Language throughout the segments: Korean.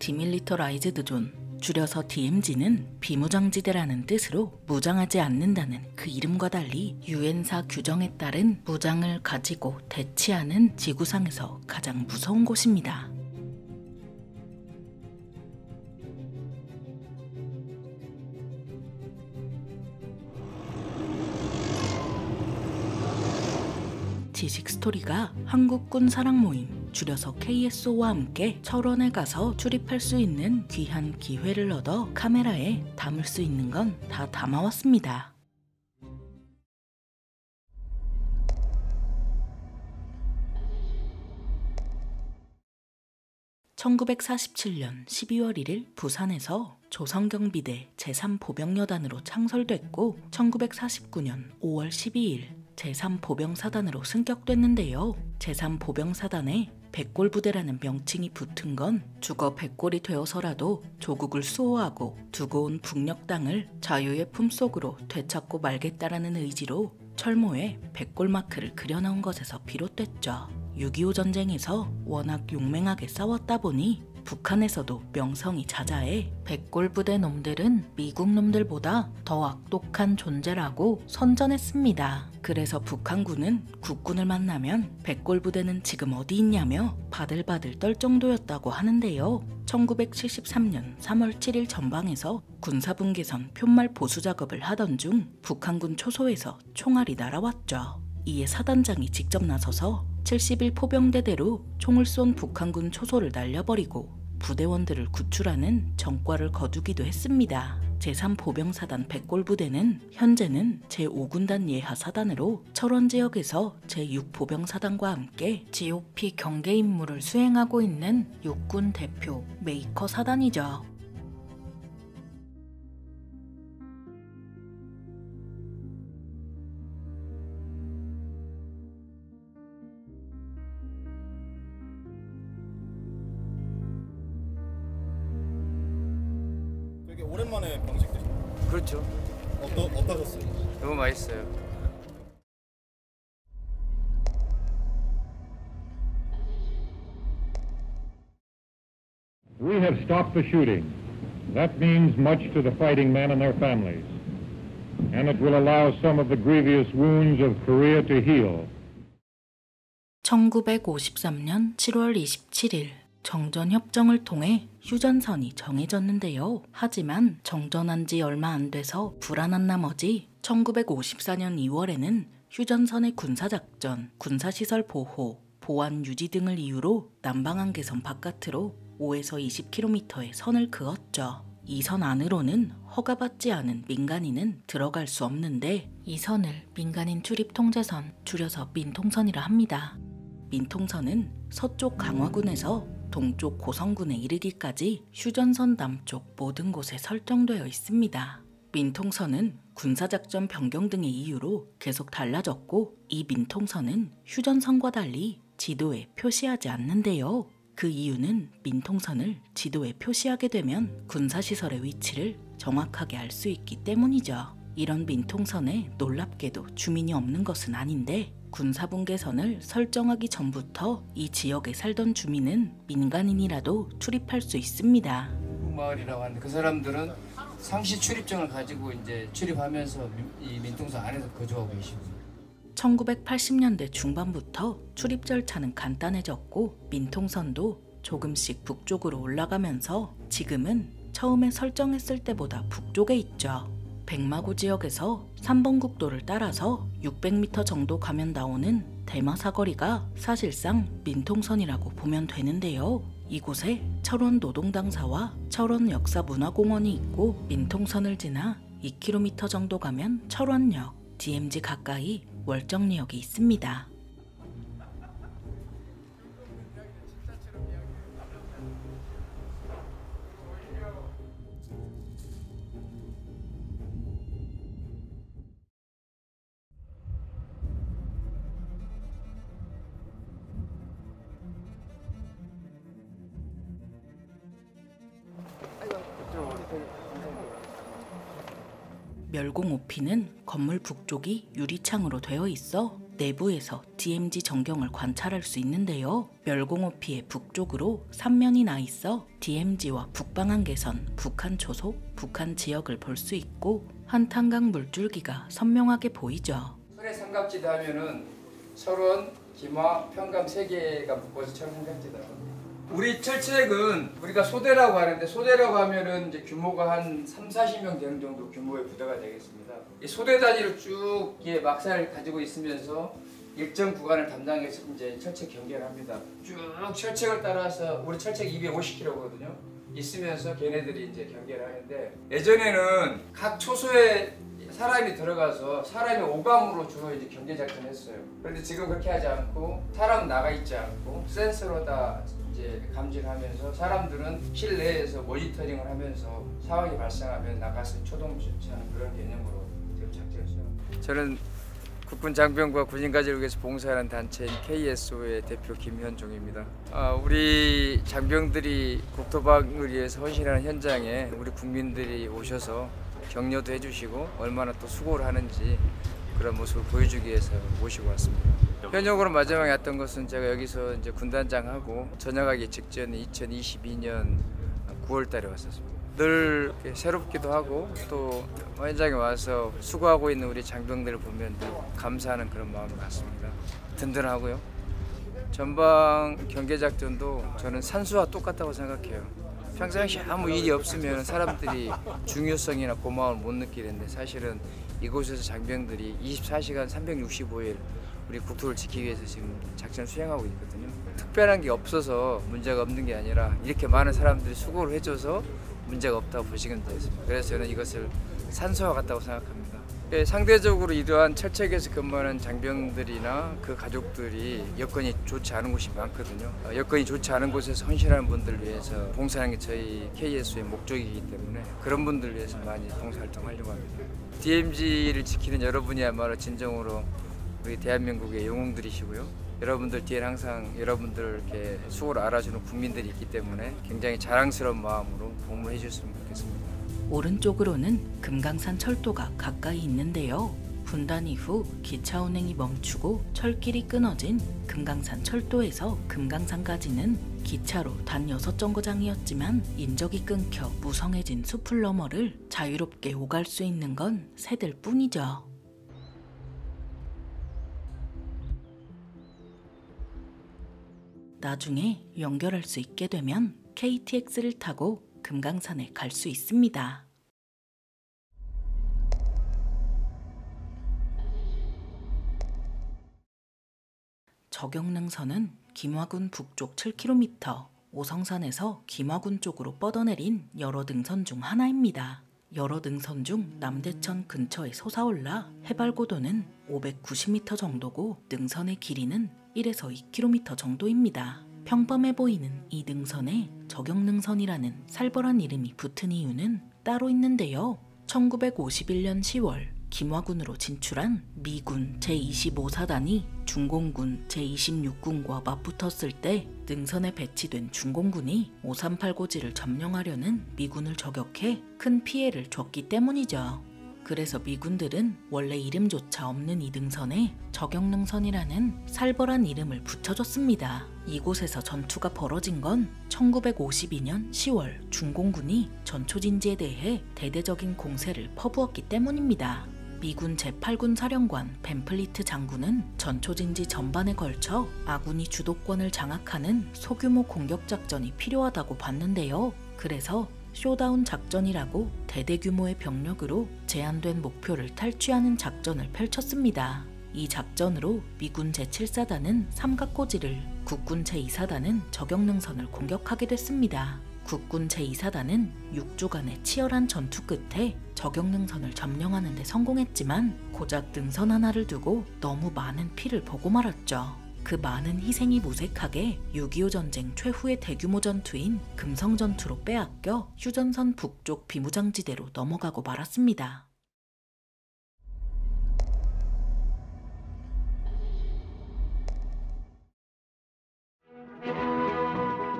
디밀리터라이즈드 존, 줄여서 DMZ는 비무장지대라는 뜻으로 무장하지 않는다는 그 이름과 달리 유엔사 규정에 따른 무장을 가지고 대치하는 지구상에서 가장 무서운 곳입니다. 지식스토리가 한국군 사랑모임, 줄여서 KSO와 함께 철원에 가서 출입할 수 있는 귀한 기회를 얻어 카메라에 담을 수 있는 건 다 담아왔습니다. (1947년 12월 1일) 부산에서 조선경비대 제3보병여단으로 창설됐고 1949년 5월 12일 제3보병사단으로 승격됐는데요. 제3보병사단에 백골부대라는 명칭이 붙은 건 죽어 백골이 되어서라도 조국을 수호하고 두고 온 북녘 땅을 자유의 품속으로 되찾고 말겠다라는 의지로 철모에 백골마크를 그려넣은 것에서 비롯됐죠. 6.25 전쟁에서 워낙 용맹하게 싸웠다 보니 북한에서도 명성이 자자해 백골부대 놈들은 미국 놈들보다 더 악독한 존재라고 선전했습니다. 그래서 북한군은 국군을 만나면 백골부대는 지금 어디 있냐며 바들바들 떨 정도였다고 하는데요. 1973년 3월 7일 전방에서 군사분 개선 푯말 보수 작업을 하던 중 북한군 초소에서 총알이 날아왔죠. 이에 사단장이 직접 나서서 71포병대대로 총을 쏜 북한군 초소를 날려버리고 부대원들을 구출하는 전과를 거두기도 했습니다. 제3보병사단 백골부대는 현재는 제5군단 예하사단으로 철원 지역에서 제6보병사단과 함께 GOP 경계 임무를 수행하고 있는 육군 대표 메이커 사단이죠. 오랜만에 방식 드셨나요? 그렇죠. 어떠셨어요? 너무 맛있어요. We have stopped the shooting. That means much to the fighting men and their families. And it will allow some of the grievous wounds of Korea to heal. 1953년 7월 27일 정전협정을 통해 휴전선이 정해졌는데요. 하지만 정전한 지 얼마 안 돼서 불안한 나머지 1954년 2월에는 휴전선의 군사작전, 군사시설 보호, 보안 유지 등을 이유로 남방한계선 바깥으로 5에서 20km의 선을 그었죠. 이 선 안으로는 허가받지 않은 민간인은 들어갈 수 없는데 이 선을 민간인 출입 통제선, 줄여서 민통선이라 합니다. 민통선은 서쪽 강화군에서 동쪽 고성군에 이르기까지 휴전선 남쪽 모든 곳에 설정되어 있습니다. 민통선은 군사작전 변경 등의 이유로 계속 달라졌고 이 민통선은 휴전선과 달리 지도에 표시하지 않는데요. 그 이유는 민통선을 지도에 표시하게 되면 군사시설의 위치를 정확하게 알 수 있기 때문이죠. 이런 민통선에 놀랍게도 주민이 없는 것은 아닌데 군사분계선을 설정하기 전부터 이 지역에 살던 주민은 민간인이라도 출입할 수 있습니다. 마을이라고 하는데 그 사람들은 상시 출입증을 가지고 이제 출입하면서 이 민통선 안에서 거주하고 계시고. 1980년대 중반부터 출입 절차는 간단해졌고 민통선도 조금씩 북쪽으로 올라가면서 지금은 처음에 설정했을 때보다 북쪽에 있죠. 백마고 지역에서 3번 국도를 따라서 600m 정도 가면 나오는 대마 사거리가 사실상 민통선이라고 보면 되는데요. 이곳에 철원 노동당사와 철원 역사문화공원이 있고 민통선을 지나 2km 정도 가면 철원역, DMZ 가까이 월정리역이 있습니다. 멸공 오피는 건물 북쪽이 유리창으로 되어 있어 내부에서 DMZ 전경을 관찰할 수 있는데요. 멸공호피의 북쪽으로 3면이 나 있어 DMZ와 북방한계선, 북한 초속, 북한 지역을 볼 수 있고 한탄강 물줄기가 선명하게 보이죠. 철의 삼각지대 하면은 철원, 김화, 평감 3개가 묶어서 철 삼각지대라고. 우리 철책은 우리가 소대라고 하는데 소대라고 하면은 이제 규모가 한 3-40명 되는 정도 규모의 부대가 되겠습니다. 이 소대 단위로 쭉 막사를 가지고 있으면서 일정 구간을 담당해서 이제 철책 경계를 합니다. 쭉 철책을 따라서 우리 철책 250km거든요. 있으면서 걔네들이 이제 경계를 하는데 예전에는 각 초소에 사람이 들어가서 사람이 오감으로 주로 이제 경계 작전을 했어요. 그런데 지금 그렇게 하지 않고 사람은 나가 있지 않고 센서로 다 이제 감지를 하면서 사람들은 실내에서 모니터링을 하면서 상황이 발생하면 나가서 초동 조치하는 그런 개념으로 지금 작전을 수행합니다. 저는 국군 장병과 군인 가족을 위해서 봉사하는 단체인 KSO의 대표 김현종입니다. 우리 장병들이 국토방을 위해서 헌신하는 현장에 우리 국민들이 오셔서 격려도 해주시고 얼마나 또 수고를 하는지 그런 모습을 보여주기 위해서 모시고 왔습니다. 현역으로 마지막에 왔던 것은 제가 여기서 이제 군단장하고 전역하기 직전에 2022년 9월달에 왔었습니다. 늘 새롭기도 하고 또 현장에 와서 수고하고 있는 우리 장병들을 보면 늘 감사하는 그런 마음을 갖습니다. 든든하고요. 전방 경계작전도 저는 산수와 똑같다고 생각해요. 평상시 아무 일이 없으면 사람들이 중요성이나 고마움을 못 느끼는데 사실은 이곳에서 장병들이 24시간 365일 우리 국토를 지키기 위해서 지금 작전을 수행하고 있거든요. 특별한 게 없어서 문제가 없는 게 아니라 이렇게 많은 사람들이 수고를 해줘서 문제가 없다고 보시면 되겠습니다. 그래서 저는 이것을 산소와 같다고 생각합니다. 상대적으로 이러한 철책에서 근무하는 장병들이나 그 가족들이 여건이 좋지 않은 곳이 많거든요. 여건이 좋지 않은 곳에서 헌신하는 분들을 위해서 봉사하는 게 저희 KSO의 목적이기 때문에 그런 분들을 위해서 많이 봉사활동하려고 합니다. DMZ를 지키는 여러분이야말로 진정으로 우리 대한민국의 영웅들이시고요. 여러분들 뒤에 항상 여러분들 이렇게 수고를 알아주는 국민들이 있기 때문에 굉장히 자랑스러운 마음으로 복무해 주셨으면 좋겠습니다. 오른쪽으로는 금강산 철도가 가까이 있는데요. 분단 이후 기차 운행이 멈추고 철길이 끊어진 금강산 철도에서 금강산까지는 기차로 단 6정거장이었지만 인적이 끊겨 무성해진 숲을 너머를 자유롭게 오갈 수 있는 건 새들 뿐이죠. 나중에 연결할 수 있게 되면 KTX를 타고 금강산에 갈 수 있습니다. 저경능선은 김화군 북쪽 7km, 오성산에서 김화군 쪽으로 뻗어내린 여러 등선 중 하나입니다. 여러 등선 중 남대천 근처에 솟아올라 해발고도는 590m 정도고 능선의 길이는 1에서 2km 정도입니다. 평범해 보이는 이 능선에 저경능선이라는 살벌한 이름이 붙은 이유는 따로 있는데요. 1951년 10월 김화군으로 진출한 미군 제25사단이 중공군 제26군과 맞붙었을 때 능선에 배치된 중공군이 538고지를 점령하려는 미군을 저격해 큰 피해를 줬기 때문이죠. 그래서 미군들은 원래 이름조차 없는 이 능선에 저경능선이라는 살벌한 이름을 붙여줬습니다. 이곳에서 전투가 벌어진 건 1952년 10월 중공군이 전초진지에 대해 대대적인 공세를 퍼부었기 때문입니다. 미군 제8군 사령관 벤플리트 장군은 전초진지 전반에 걸쳐 아군이 주도권을 장악하는 소규모 공격작전이 필요하다고 봤는데요. 그래서 쇼다운 작전이라고 대대규모의 병력으로 제한된 목표를 탈취하는 작전을 펼쳤습니다. 이 작전으로 미군 제7사단은 삼각고지를, 국군 제2사단은 저경능선을 공격하게 됐습니다. 국군 제2사단은 6주간의 치열한 전투 끝에 저경능선을 점령하는 데 성공했지만 고작 능선 하나를 두고 너무 많은 피를 보고 말았죠. 그 많은 희생이 무색하게 6.25 전쟁 최후의 대규모 전투인 금성전투로 빼앗겨 휴전선 북쪽 비무장지대로 넘어가고 말았습니다.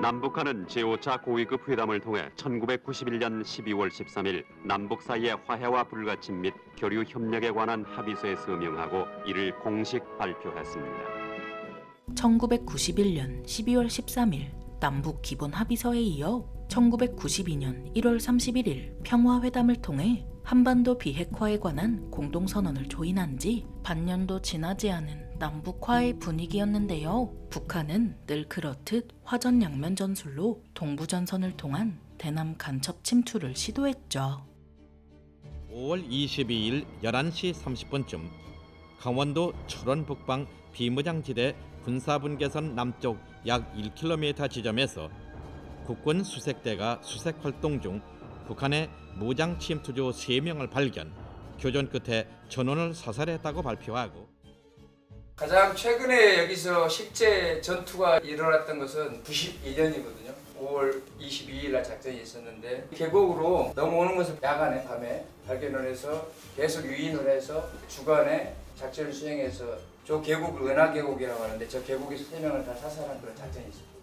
남북한은 제5차 고위급 회담을 통해 1991년 12월 13일 남북 사이의 화해와 불가침 및 교류 협력에 관한 합의서에 서명하고 이를 공식 발표했습니다. 1991년 12월 13일 남북 기본 합의서에 이어 1992년 1월 31일 평화회담을 통해 한반도 비핵화에 관한 공동선언을 조인한 지 반년도 지나지 않은 남북 화해 분위기였는데요. 북한은 늘 그렇듯 화전양면 전술로 동부전선을 통한 대남 간첩 침투를 시도했죠. 5월 22일 11시 30분쯤 강원도 철원 북방 비무장지대 군사분계선 남쪽 약 1km 지점에서 국군 수색대가 수색활동 중 북한의 무장 침투조 3명을 발견, 교전 끝에 전원을 사살했다고 발표하고, 가장 최근에 여기서 실제 전투가 일어났던 것은 92년이거든요. 5월 22일 날 작전이 있었는데 계곡으로 넘어오는 것을 야간에 밤에 발견을 해서 계속 유인을 해서 주간에 작전을 수행해서 저 계곡을 은하계곡이라고 하는데 저 계곡에서 3명을 다 사살한 그런 작전이 있습니다.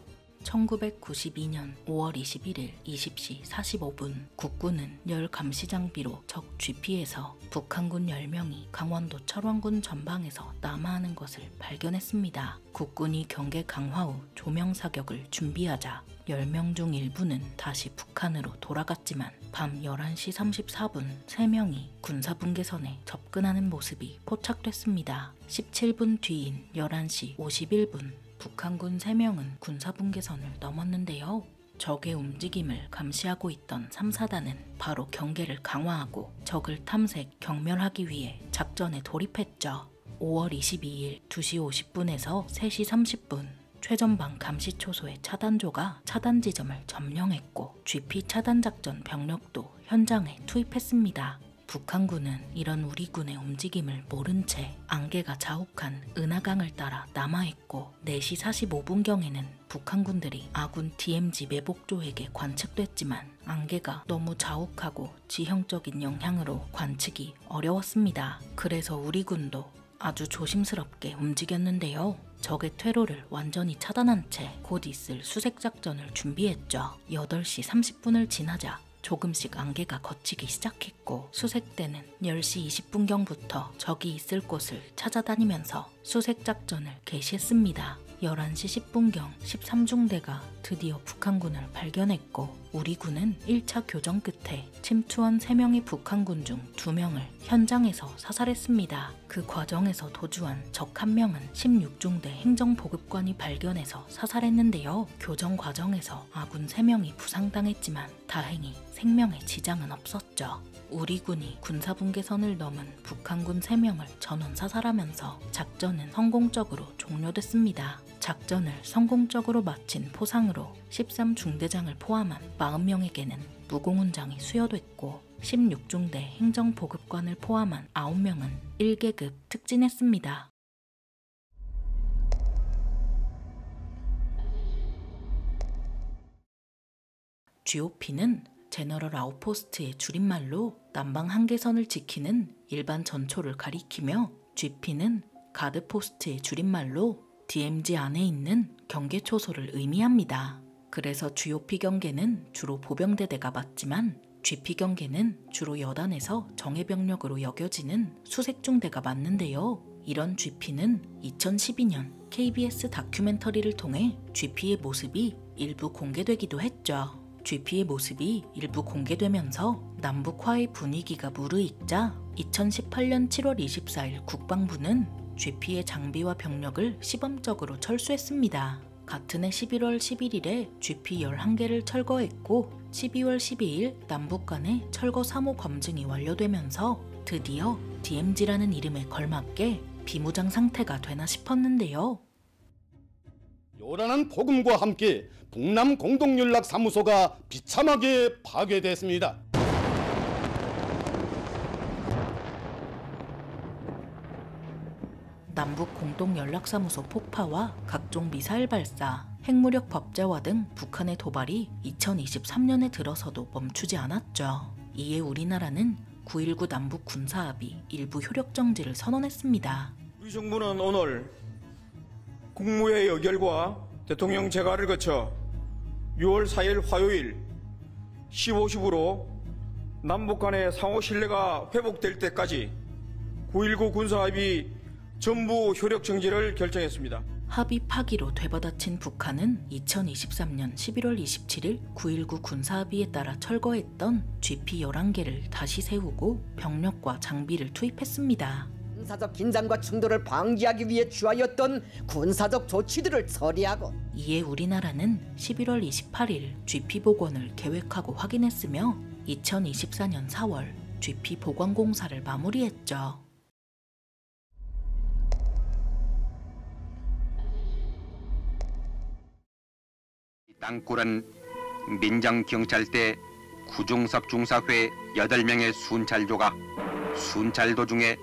1992년 5월 21일 20시 45분 국군은 열 감시 장비로 적 GP에서 북한군 10명이 강원도 철원군 전방에서 남하하는 것을 발견했습니다. 국군이 경계 강화 후 조명 사격을 준비하자 10명 중 일부는 다시 북한으로 돌아갔지만 밤 11시 34분 3명이 군사분계선에 접근하는 모습이 포착됐습니다. 17분 뒤인 11시 51분 북한군 3명은 군사분계선을 넘었는데요. 적의 움직임을 감시하고 있던 3사단은 바로 경계를 강화하고 적을 탐색, 경멸하기 위해 작전에 돌입했죠. 5월 22일 2시 50분에서 3시 30분 최전방 감시초소의 차단조가 차단 지점을 점령했고 GP 차단작전 병력도 현장에 투입했습니다. 북한군은 이런 우리 군의 움직임을 모른 채 안개가 자욱한 은하강을 따라 남하했고 4시 45분경에는 북한군들이 아군 DMZ 매복조에게 관측됐지만 안개가 너무 자욱하고 지형적인 영향으로 관측이 어려웠습니다. 그래서 우리 군도 아주 조심스럽게 움직였는데요. 적의 퇴로를 완전히 차단한 채 곧 있을 수색작전을 준비했죠. 8시 30분을 지나자 조금씩 안개가 걷히기 시작했고 수색대는 10시 20분경부터 적이 있을 곳을 찾아다니면서 수색작전을 개시했습니다. 11시 10분경 13중대가 드디어 북한군을 발견했고 우리 군은 1차 교전 끝에 침투한 3명의 북한군 중 2명을 현장에서 사살했습니다. 그 과정에서 도주한 적 1명은 16중대 행정보급관이 발견해서 사살했는데요. 교전 과정에서 아군 3명이 부상당했지만 다행히 생명에 지장은 없었죠. 우리 군이 군사분계선을 넘은 북한군 3명을 전원 사살하면서 작전은 성공적으로 종료됐습니다. 작전을 성공적으로 마친 포상으로 13중대장을 포함한 40명에게는 무공훈장이 수여됐고 16중대 행정보급관을 포함한 9명은 1계급 특진했습니다. GOP는 제너럴 아웃포스트의 줄임말로 남방 한계선을 지키는 일반 전초를 가리키며 GP는 가드포스트의 줄임말로 DMZ 안에 있는 경계초소를 의미합니다. 그래서 GOP 경계는 주로 보병대대가 맞지만 GP 경계는 주로 여단에서 정예병력으로 여겨지는 수색중대가 맞는데요. 이런 GP는 2012년 KBS 다큐멘터리를 통해 GP의 모습이 일부 공개되기도 했죠. GP의 모습이 일부 공개되면서 남북 화해 분위기가 무르익자 2018년 7월 24일 국방부는 GP의 장비와 병력을 시범적으로 철수했습니다. 같은 해 11월 11일에 GP 11개를 철거했고 12월 12일 남북 간의 철거 3호 검증이 완료되면서 드디어 DMZ라는 이름에 걸맞게 비무장 상태가 되나 싶었는데요. 요란한 폭음과 함께 북남 공동연락사무소가 비참하게 파괴됐습니다. 남북 공동연락사무소 폭파와 각종 미사일 발사, 핵무력 법제화 등 북한의 도발이 2023년에 들어서도 멈추지 않았죠. 이에 우리나라는 9.19 남북 군사합의 일부 효력 정지를 선언했습니다. 우리 정부는 오늘 국무회의 의결과 대통령 재가를 거쳐 6월 4일 화요일 15시부로 남북 간의 상호 신뢰가 회복될 때까지 9.19 군사합의 전부 효력 정지를 결정했습니다. 합의 파기로 되받아친 북한은 2023년 11월 27일 9.19 군사합의에 따라 철거했던 GP 11개를 다시 세우고 병력과 장비를 투입했습니다. 군사적 긴장과 충돌을 방지하기 위해 취하였던 군사적 조치들을 처리하고, 이에 우리나라는 11월 28일 GP 복원을 계획하고 확인했으며 2024년 4월 GP 복원 공사를 마무리했죠. 땅굴은 민정경찰대 구중섭 중사회 8명의 순찰조가 순찰 도중에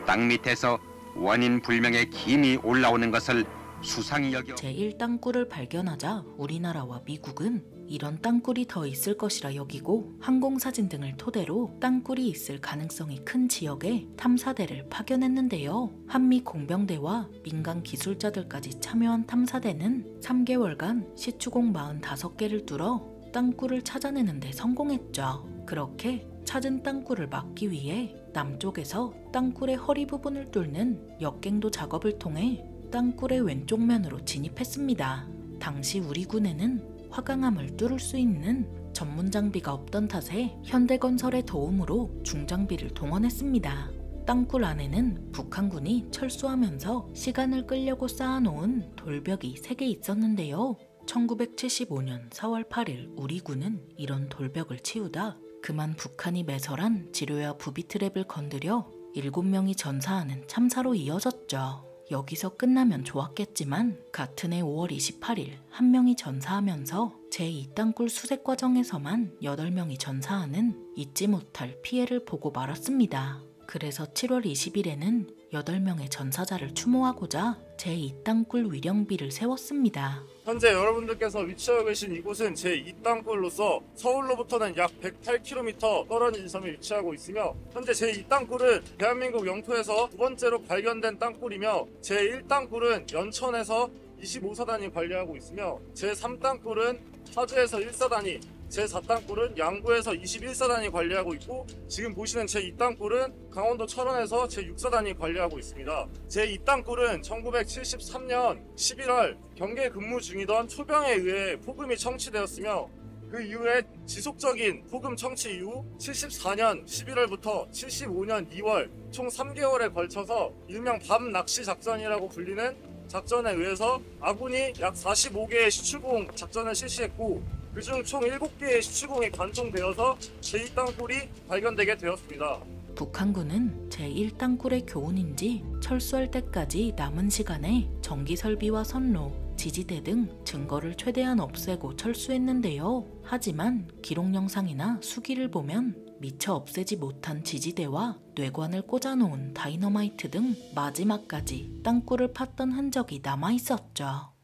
땅 밑에서 원인 불명의 김이 올라오는 것을 수상히 여겨 제1땅굴을 발견하자 우리나라와 미국은 이런 땅굴이 더 있을 것이라 여기고 항공사진 등을 토대로 땅굴이 있을 가능성이 큰 지역에 탐사대를 파견했는데요. 한미 공병대와 민간 기술자들까지 참여한 탐사대는 3개월간 시추공 45개를 뚫어 땅굴을 찾아내는 데 성공했죠. 그렇게 찾은 땅굴을 막기 위해 남쪽에서 땅굴의 허리 부분을 뚫는 역갱도 작업을 통해 땅굴의 왼쪽 면으로 진입했습니다. 당시 우리 군에는 화강암을 뚫을 수 있는 전문 장비가 없던 탓에 현대건설의 도움으로 중장비를 동원했습니다. 땅굴 안에는 북한군이 철수하면서 시간을 끌려고 쌓아놓은 돌벽이 3개 있었는데요. 1975년 4월 8일 우리 군은 이런 돌벽을 치우다 그만 북한이 매설한 지뢰와 부비트랩을 건드려 7명이 전사하는 참사로 이어졌죠. 여기서 끝나면 좋았겠지만 같은 해 5월 28일 1명이 전사하면서 제2땅굴 수색 과정에서만 8명이 전사하는 잊지 못할 피해를 보고 말았습니다. 그래서 7월 20일에는 8명의 전사자를 추모하고자 제2땅굴 위령비를 세웠습니다. 현재 여러분들께서 위치하고 계신 이곳은 제2땅굴로서 서울로부터는 약 108km 떨어진 섬에 위치하고 있으며 현재 제2땅굴은 대한민국 영토에서 2번째로 발견된 땅굴이며 제1땅굴은 연천에서 25사단이 관리하고 있으며 제3땅굴은 파주에서 1사단이, 제4땅굴은 양구에서 21사단이 관리하고 있고 지금 보시는 제2땅굴은 강원도 철원에서 제6사단이 관리하고 있습니다. 제2땅굴은 1973년 11월 경계 근무 중이던 초병에 의해 폭음이 청취되었으며 그 이후에 지속적인 폭음 청취 이후 74년 11월부터 75년 2월 총 3개월에 걸쳐서 일명 밤 낚시 작전이라고 불리는 작전에 의해서 아군이 약 45개의 시추공 작전을 실시했고 그중 총 7개의 시추공이 관통되어서 제2땅굴이 발견되게 되었습니다. 북한군은 제1땅굴의 교훈인지 철수할 때까지 남은 시간에 전기 설비와 선로, 지지대 등 증거를 최대한 없애고 철수했는데요. 하지만 기록 영상이나 수기를 보면 미처 없애지 못한 지지대와 뇌관을 꽂아놓은 다이너마이트 등 마지막까지 땅굴을 팠던 흔적이 남아있었죠.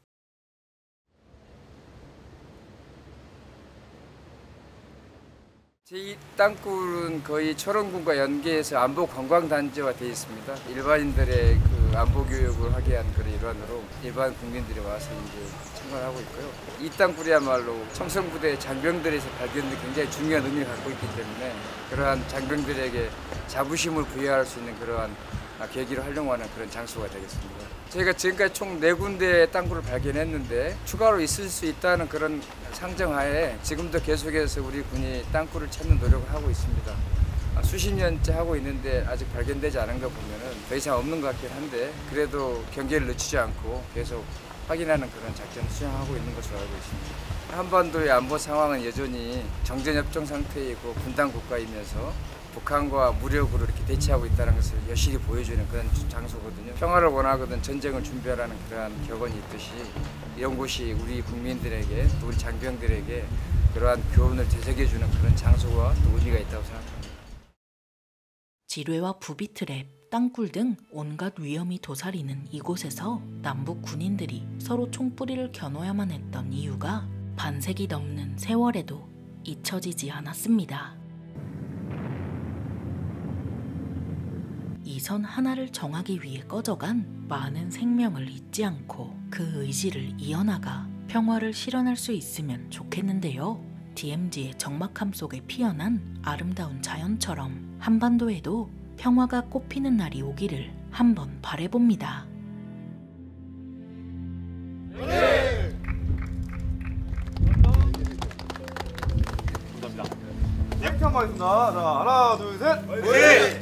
제2땅굴은 거의 철원군과 연계해서 안보 관광단지화 되어 있습니다. 일반인들의 그 안보 교육을 하게 한 그런 일환으로 일반 국민들이 와서 이제 참관하고 있고요. 이 땅굴이야말로 청성부대 장병들에서 발견된 굉장히 중요한 의미를 갖고 있기 때문에 그러한 장병들에게 자부심을 부여할 수 있는 그러한 계기로 활용하는 그런 장소가 되겠습니다. 저희가 지금까지 총 4군데의 땅굴을 발견했는데 추가로 있을 수 있다는 그런 상정하에 지금도 계속해서 우리 군이 땅굴을 찾는 노력을 하고 있습니다. 수십 년째 하고 있는데 아직 발견되지 않은 거 보면은 더 이상 없는 것 같긴 한데 그래도 경계를 늦추지 않고 계속 확인하는 그런 작전을 수행하고 있는 것으로 알고 있습니다. 한반도의 안보 상황은 여전히 정전협정 상태이고 분단 국가이면서 북한과 무력으로 이렇게 대치하고 있다는 것을 여실히 보여주는 그런 장소거든요. 평화를 원하거든 전쟁을 준비하라는 그러한 격언이 있듯이 이런 곳이 우리 국민들에게 또 우리 장병들에게 그러한 교훈을 되새겨주는 그런 장소와 또 의미가 있다고 생각합니다. 지뢰와 부비트랩, 땅굴 등 온갖 위험이 도사리는 이곳에서 남북 군인들이 서로 총뿌리를 겨눠야만 했던 이유가 반세기 넘는 세월에도 잊혀지지 않았습니다. 이 선 하나를 정하기 위해 꺼져간 많은 생명을 잊지 않고 그 의지를 이어나가 평화를 실현할 수 있으면 좋겠는데요. DMZ의 적막함 속에 피어난 아름다운 자연처럼 한반도에도 평화가 꽃피는 날이 오기를 한번 바라봅니다. 감사합니다. 네, 한번 하겠습니다. 자, 하나, 둘, 셋.